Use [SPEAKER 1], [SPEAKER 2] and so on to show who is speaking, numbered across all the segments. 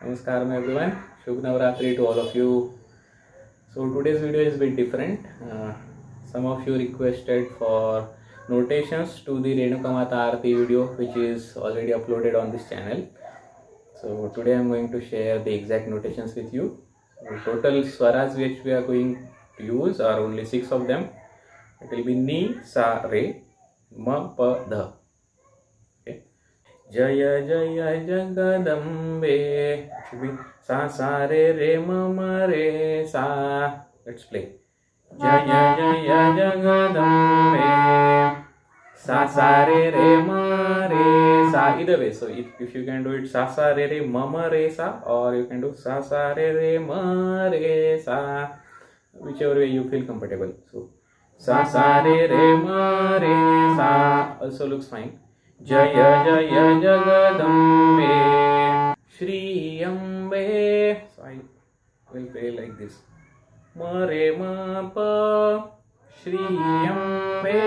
[SPEAKER 1] Namaskaram everyone. Shubh Navratri to all of you. So today's video is a bit different. Some of you requested for notations to the Renuka Mata Aarti video, which is already uploaded on this channel. So today I am going to share the exact notations with you. The total swaras which we are going to use are only 6 of them. It will be Ni, Sa, Re, Ma, Pa, Dha. जय जय जगदम्बे सा सा रे मम रे सा. Let's play. जय जय जगदम्बे सा सा रे म रे सा. Either way, so if you can do it सा सा रे मम रे सा, or you can do सा सा रे म रे सा, whichever way you feel comfortable. So सा सा रे म रे सा also looks fine. जय जय Jagdambe Shri Ambe. So I will play like this. म रे म प Shri Ambe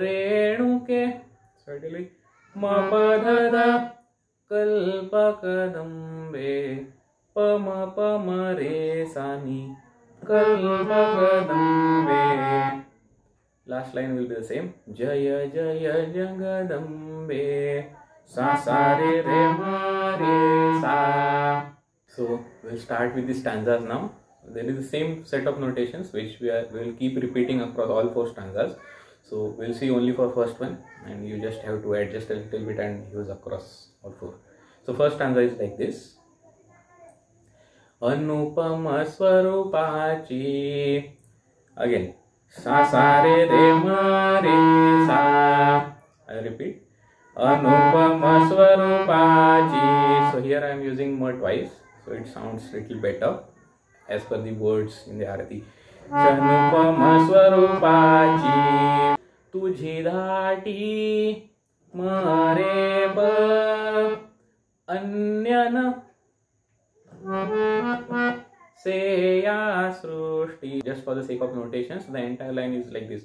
[SPEAKER 1] रेणुके. So it will be म प ध ध कल्पकदम्बे प म रे सा नि कल्पकदम्बे. Last line will be the same. Jaya Jaya Jagadambe Sa Sa Re Ma Re Sa. So we'll start with the stanzas now. There is the same set of notations which we will keep repeating across all 4 stanzas. So we'll see only for first one, and you just have to adjust a little bit and use across all 4. So first stanza is like this. Anupama Swarupachi. Again. सा सा रे म रे सा. I repeat. Anupam Swarupaji. So here I am using ma twice, so it sounds little better as per the words in the Arati. Anupam Swarupaji तुझी धाटी मरे ब अन्यन Seya Srushti. Just for the sake of notations, the entire line is like this.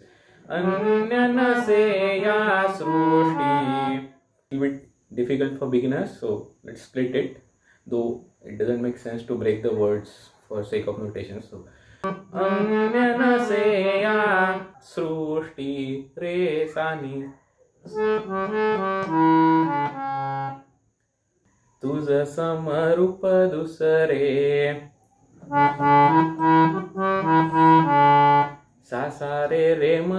[SPEAKER 1] Anyana Seya Srushti. A little bit difficult for beginners, so let's split it. Though it doesn't make sense to break the words for sake of notations. So Anyana Seya Srushti Re Sani. तुझ समरूप दुसरे सा सा रे म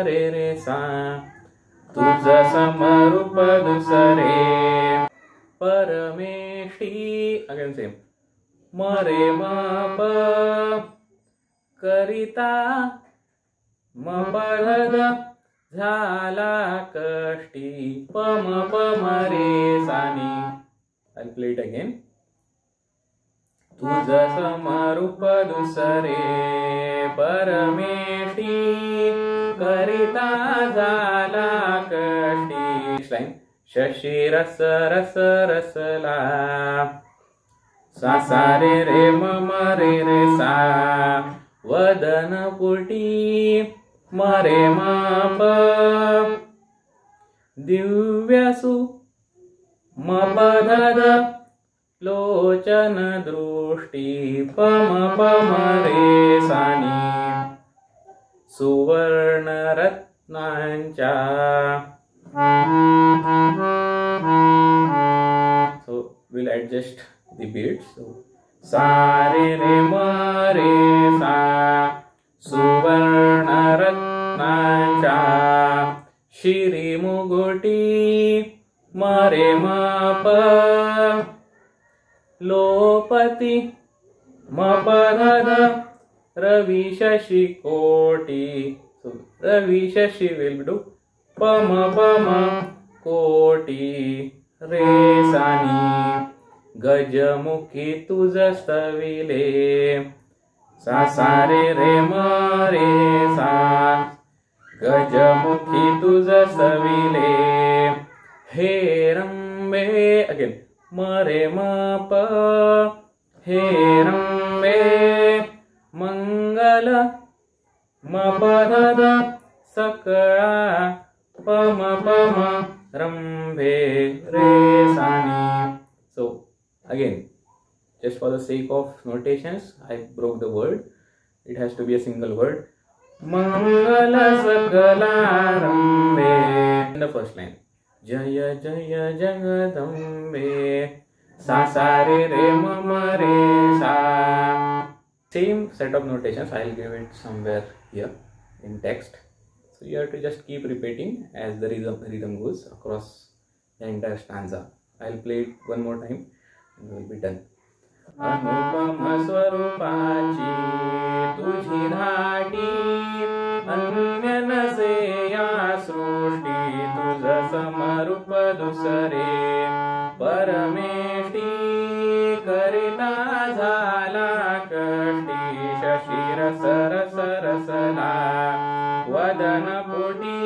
[SPEAKER 1] रे रे सा. तुझ समरूप दुसरे परमेष्ठी. Again same. म रे म प करिता म प ध ध झाला कष्टी प म रे सा नि. I'll play it again. तुझ समरूप दुसरे परमेष्ठी करिता झाला कष्टी. Next line. शशी रस रस रसला सा सा रे म रे रे सा. वदन पुटी म रे म प दिव्यसु म प ध ध लोचन दृष्टि प म रे सा नि. सुवर्ण रत्नांचा. So we'll adjust the beats. So सा रे म रे सा. सुवर्ण रत्नांचा शिरी मुगुटी म रे म प लोपति म प ध ध रवि शशि कोटि. So Ravi Shashi will do प म कोटि रे सा नि. गजमुखी तुझ स्तविले सा सा रे म रे सा. गजमुखी तुझ स्तविले हे रंबे. Again म रे म प हे रंबे मंगल म प ध ध सकळा प म रंभे रे सा नि. So Again, just for the sake of notations, I broke the word. It has to be a single word. Mangala Sakalarambhe. In the first line. Jaya Jaya Jagadambe. Sa sa re re ma ma re sa. Same set of notations. I'll give it somewhere here in text. So you have to just keep repeating as the rhythm goes across the entire stanza. I'll play it one more time and we'll be done. अनुपम स्वरूपाची तुझी धाटी अन्य नसे या सृष्टी तुझ समरूप दुसरे परमेष्टी करिता झाला कष्टी शशिर सरस रसला वदन पोटी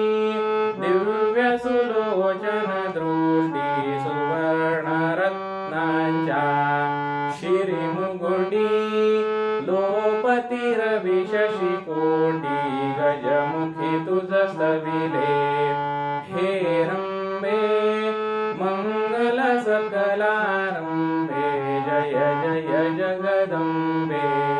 [SPEAKER 1] दिव्य सुलोचन दृष्टी सुवर्ण रत्नांच्या शिरी मुगुटी लोपती रवी शशी कोटी गजमुखी तुझ स्तविले हे रंबे मंगल सकलारंबे जय जय जगदंबे.